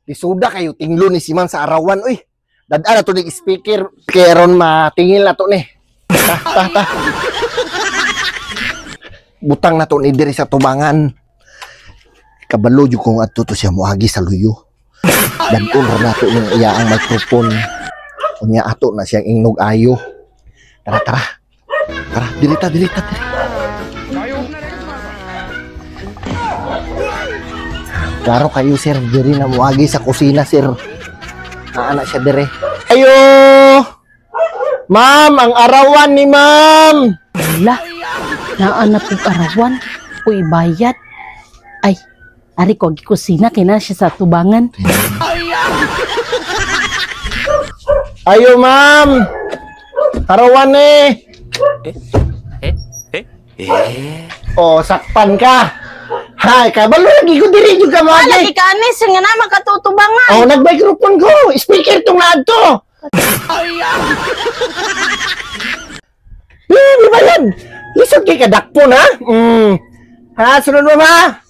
Lisuda kayo tinglo ni si Ma'am sa arawan. Uy, dadaan na to ng speaker. Kaya ron matingil na to ni. Ta. Butang na to ni diri sa tubangan. Kabalo yung kung ato to siya muagi sa luyo. Dagkon ra nato yung iya ang microphone. Unya ato na siyang ingnog ayo. Tara. Dilita. Klaro kayo, sir. Diri na muagi sa kusina, sir. Anak siya dire. Ayo! Ma'am, ang arawan ni ma'am! Wala. Naan na pong arawan. Uy, bayad. Ay, ari ko kusina kina siya sa tubangan. Ayo, ma'am! Arawan eh! Oh, sakpan ka! Hay, kabalo lagi ko diri juga mo Lagi ka anis, nga na makatutubangan. Oh, nag-microphone ko. Speaker tong naadto. Di ba yan? Lisod kay kadakpon, ha? Ha, sunod mo ba?